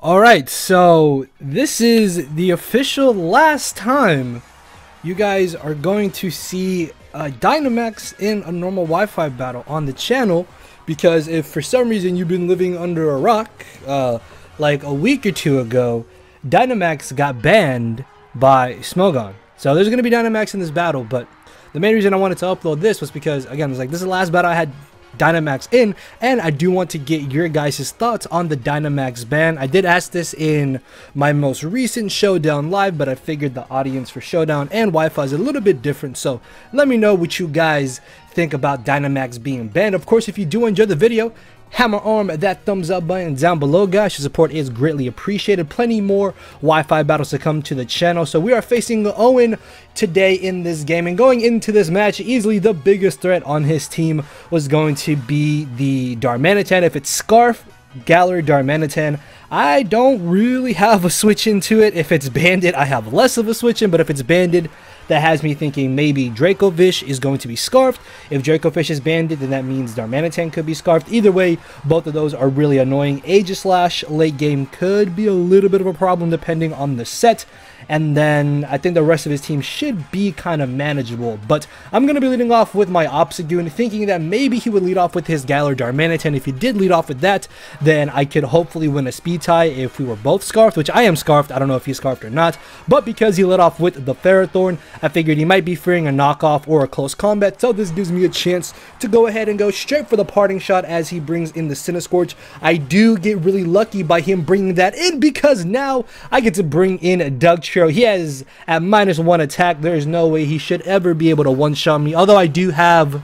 Alright, so this is the official last time you guys are going to see Dynamax in a normal Wi-Fi battle on the channel, because if for some reason you've been living under a rock, like a week or two ago, Dynamax got banned by Smogon. So there's going to be Dynamax in this battle, but the main reason I wanted to upload this was because, again, this is the last battle I had Dynamax in, and I do want to get your guys' thoughts on the Dynamax ban. I did ask this in my most recent Showdown live, but I figured the audience for Showdown and Wi-Fi is a little bit different, so let me know what you guys think about Dynamax being banned. Of course, if you do enjoy the video, hammer on that thumbs up button down below, guys. Your support is greatly appreciated. Plenty more Wi-Fi battles to come to the channel. So we are facing Owen today in this game, and going into this match, easily the biggest threat on his team was going to be the Darmanitan. If it's Scarf, Galar, Darmanitan, I don't really have a switch into it. If it's Bandit, I have less of a switch in, but if it's Bandit, that has me thinking maybe Dracovish is going to be Scarfed. If Dracovish is Bandit, then that means Darmanitan could be Scarfed. Either way, both of those are really annoying. Aegislash late game could be a little bit of a problem depending on the set. And then I think the rest of his team should be kind of manageable. But I'm going to be leading off with my Obstagoon, thinking that maybe he would lead off with his Galar Darmanitan. If he did lead off with that, then I could hopefully win a speed tie if we were both Scarfed, which I am Scarfed. I don't know if he's Scarfed or not. But because he led off with the Ferrothorn, I figured he might be fearing a knockoff or a close combat. So this gives me a chance to go ahead and go straight for the parting shot as he brings in the Cinescorch. I do get really lucky by him bringing that in, because now I get to bring in Dugtrio. He has at -1 attack. There is no way he should ever be able to one-shot me, although I do have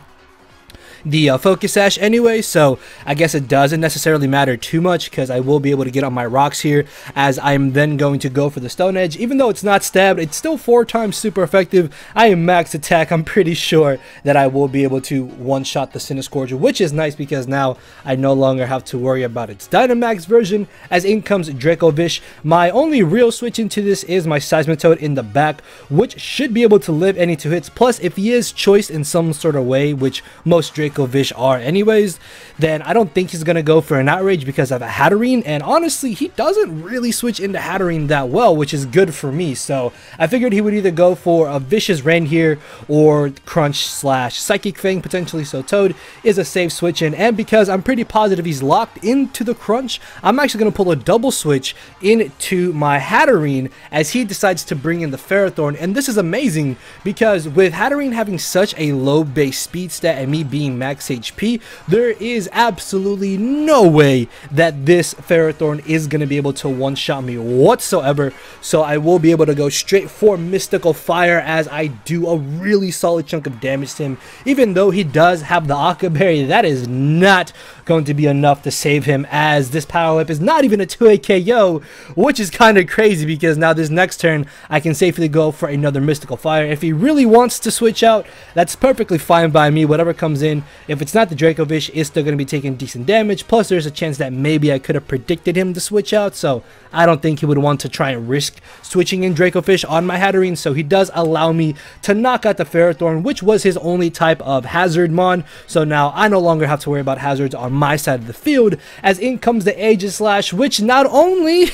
the Focus Sash anyway, so I guess it doesn't necessarily matter too much, because I will be able to get on my rocks here, as I'm then going to go for the Stone Edge. Even though it's not stabbed, it's still 4 times super effective. I am max attack. I'm pretty sure that I will be able to one-shot the Cinescorch, which is nice because now I no longer have to worry about its Dynamax version, as in comes Dracovish. My only real switch into this is my Seismitoad in the back, which should be able to live any 2 hits. Plus, if he is choiced in some sort of way, which most Dracovish are anyways, then I don't think he's gonna go for an Outrage because of a Hatterene, and honestly he doesn't really switch into Hatterene that well, which is good for me. So I figured he would either go for a Vicious Rain here or Crunch / Psychic Fang potentially, so Toad is a safe switch in. And because I'm pretty positive he's locked into the Crunch, I'm actually gonna pull a double switch into my Hatterene as he decides to bring in the Ferrothorn. And this is amazing because with Hatterene having such a low base speed stat and me being max HP, there is absolutely no way that this Ferrothorn is going to be able to one-shot me whatsoever. So I will be able to go straight for Mystical Fire as I do a really solid chunk of damage to him. Even though he does have the Aqua Berry, that is not going to be enough to save him, as this Power Whip is not even a 2-hit KO, which is kind of crazy because now this next turn I can safely go for another Mystical Fire. If he really wants to switch out, that's perfectly fine by me. Whatever comes in, if it's not the Dracovish, it's still going to be taking decent damage. Plus, there's a chance that maybe I could have predicted him to switch out, so I don't think he would want to try and risk switching in Dracovish on my Hatterene. So he does allow me to knock out the Ferrothorn, which was his only type of hazard mon. So now I no longer have to worry about hazards on my side of the field, as in comes the Aegislash, which not only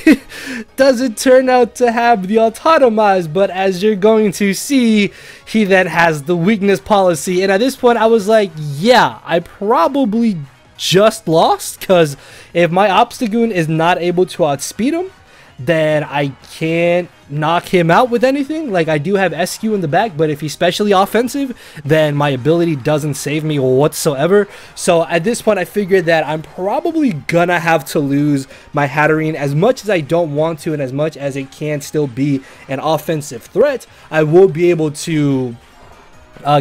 does it turn out to have the Autotomize, but as you're going to see, he then has the weakness policy. And at this point I was like, yeah, I probably just lost, because if my Obstagoon is not able to outspeed him, then I can't knock him out with anything. Like, I do have SQ in the back, but if he's specially offensive, then my ability doesn't save me whatsoever. So at this point I figured that I'm probably gonna have to lose my Hatterene. As much as I don't want to, and as much as it can still be an offensive threat, I will be able to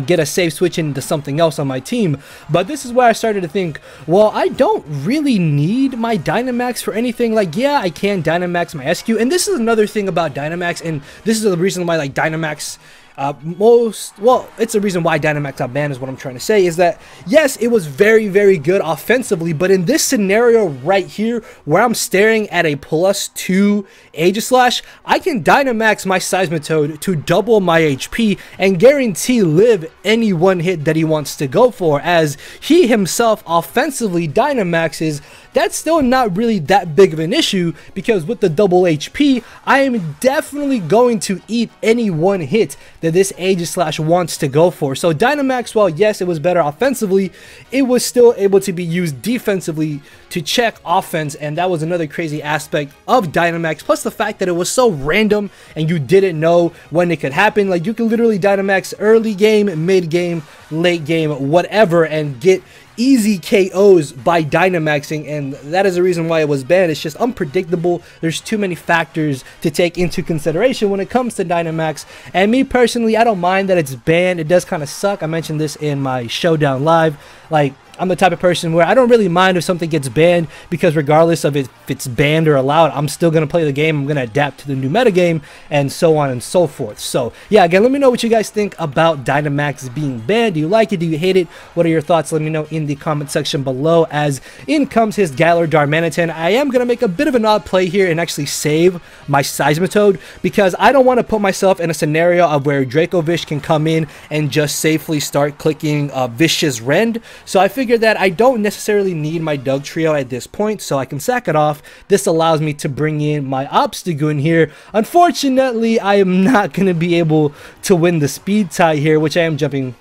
get a safe switch into something else on my team. But this is where I started to think, well, I don't really need my Dynamax for anything. Like, yeah, I can Dynamax my SQ, and this is another thing about Dynamax, and this is the reason why, like, Dynamax it's the reason why Dynamax got banned, is what I'm trying to say, is that yes, it was very, very good offensively, but in this scenario right here, where I'm staring at a +2 Aegislash, I can Dynamax my Seismitoad to double my HP and guarantee live any one hit that he wants to go for, as he himself offensively Dynamaxes that's still not really that big of an issue, because with the double HP, I am definitely going to eat any one hit that this Aegislash wants to go for. So Dynamax, while yes, it was better offensively, it was still able to be used defensively to check offense, and that was another crazy aspect of Dynamax, plus the fact that it was so random and you didn't know when it could happen. Like, you can literally Dynamax early game, mid game, late game, whatever, and get easy KOs by Dynamaxing, and that is the reason why it was banned. It's just unpredictable. There's too many factors to take into consideration when it comes to Dynamax, and me personally, I don't mind that it's banned. It does kind of suck. I mentioned this in my Showdown Live. Like, I'm the type of person where I don't really mind if something gets banned, because regardless of if it's banned or allowed, I'm still going to play the game. I'm going to adapt to the new metagame, and so on and so forth. So yeah, again, let me know what you guys think about Dynamax being banned. Do you like it? Do you hate it? What are your thoughts? Let me know in the comment section below. As in comes his Galar Darmanitan. I am going to make a bit of an odd play here and actually save my Seismitoad, because I don't want to put myself in a scenario of where Dracovish can come in and just safely start clicking Vicious Rend. So I figured that I don't necessarily need my Dug Trio at this point, so I can sack it off. This allows me to bring in my Obstagoon here. Unfortunately, I am not going to be able to win the speed tie here, which I am jumping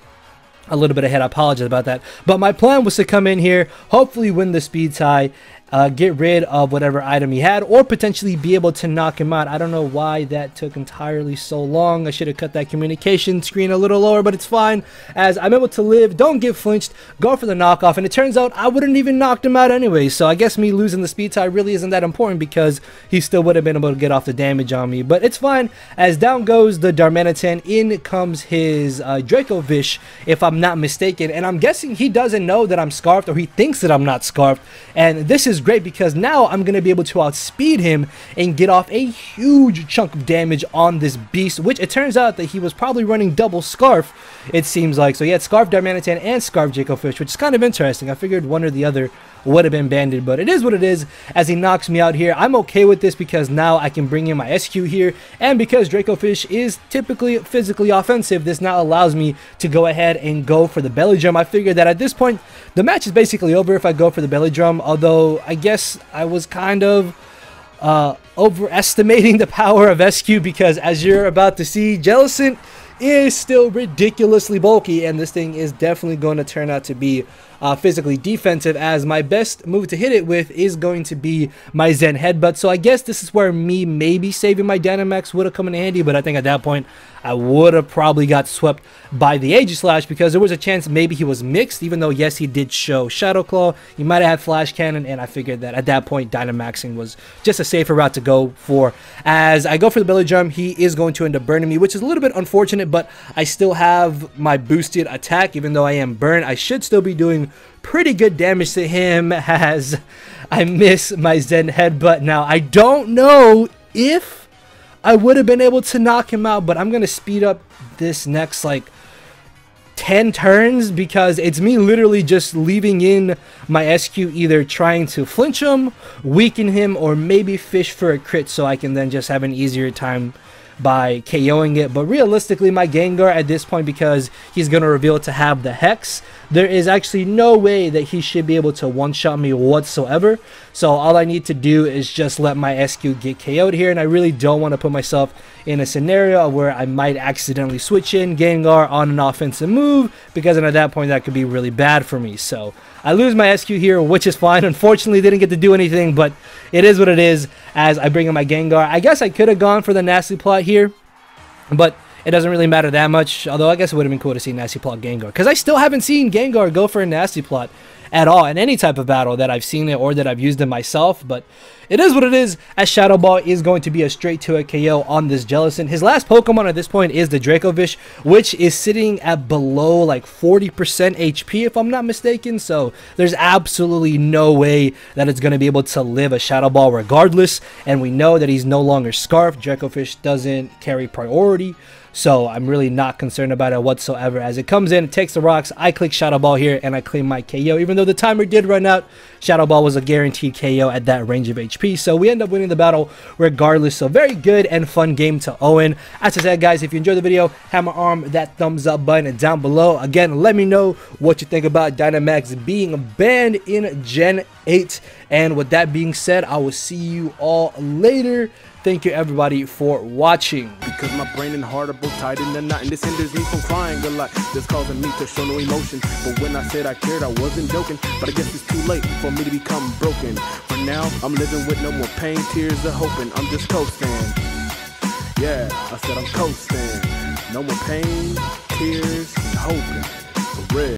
a little bit ahead. I apologize about that. But my plan was to come in here, hopefully win the speed tie, get rid of whatever item he had, or potentially be able to knock him out. I don't know why that took entirely so long. I should have cut that communication screen a little lower, but it's fine, as I'm able to live, don't get flinched, go for the knockoff, and it turns out I wouldn't even knocked him out anyway. So I guess me losing the speed tie really isn't that important, because he still would have been able to get off the damage on me. But it's fine, as down goes the Darmanitan, in comes his Dracovish, if I'm not mistaken, and I'm guessing he doesn't know that I'm Scarfed, or he thinks that I'm not Scarfed, and this is great, because now I'm going to be able to outspeed him and get off a huge chunk of damage on this beast, which it turns out that he was probably running double Scarf, it seems like. So he had Scarf Darmanitan and Scarf Dracovish, which is kind of interesting. I figured one or the other would have been banded, but it is what it is, as he knocks me out here. I'm okay with this, because now I can bring in my SQ here, and because Dracovish is typically physically offensive, this now allows me to go ahead and go for the belly drum. I figured that at this point the match is basically over if I go for the belly drum, although I guess I was kind of overestimating the power of SQ, because as you're about to see, Jellicent is still ridiculously bulky, and this thing is definitely going to turn out to be physically defensive, as my best move to hit it with is going to be my Zen Headbutt. So I guess this is where me maybe saving my Dynamax would have come in handy, but I think at that point I would have probably got swept by the Aegislash, because there was a chance maybe he was mixed, even though yes, he did show Shadow Claw. He might have had Flash Cannon, and I figured that at that point Dynamaxing was just a safer route to go for. As I go for the belly drum, he is going to end up burning me, which is a little bit unfortunate, but I still have my boosted attack. Even though I am burned, I should still be doing pretty good damage to him, as I miss my Zen Headbutt. Now, I don't know if I would have been able to knock him out, but I'm going to speed up this next, like, 10 turns, because it's me literally just leaving in my SQ, either trying to flinch him, weaken him, or maybe fish for a crit, so I can then just have an easier time by KOing it. But realistically, my Gengar at this point, because he's going to reveal to have the Hex, there is actually no way that he should be able to one-shot me whatsoever. So all I need to do is just let my SQ get KO'd here, and I really don't want to put myself in a scenario where I might accidentally switch in Gengar on an offensive move, because then at that point that could be really bad for me. So I lose my SQ here, which is fine. Unfortunately, didn't get to do anything, but it is what it is, as I bring in my Gengar. I guess I could have gone for the Nasty Plot here, but it doesn't really matter that much, although I guess it would have been cool to see Nasty Plot Gengar, because I still haven't seen Gengar go for a Nasty Plot at all in any type of battle that I've seen it or that I've used it myself. But it is what it is, as Shadow Ball is going to be a straight to a KO on this Jellicent. His last Pokemon at this point is the Dracovish, which is sitting at below like 40% HP if I'm not mistaken, so there's absolutely no way that it's going to be able to live a Shadow Ball regardless, and we know that he's no longer Scarf. Dracovish doesn't carry priority, so I'm really not concerned about it whatsoever. As it comes in, it takes the rocks, I click Shadow Ball here, and I claim my KO, even even though the timer did run out, Shadow Ball was a guaranteed KO at that range of HP, so we end up winning the battle regardless. So very good and fun game to own. As I said, guys, if you enjoyed the video, hammer arm that thumbs up button down below. Again, let me know what you think about Dynamax being banned in Gen 8. And with that being said, I will see you all later. Thank you everybody for watching. Because my brain and heart are both tied in a knot, and this hinders me from crying a lot. This causing me to show no emotion. But when I said I cared, I wasn't joking. But I guess it's too late for me to become broken. For now, I'm living with no more pain, tears, or hoping. I'm just coasting. Yeah, I said I'm coasting. No more pain, tears, and hoping. For real.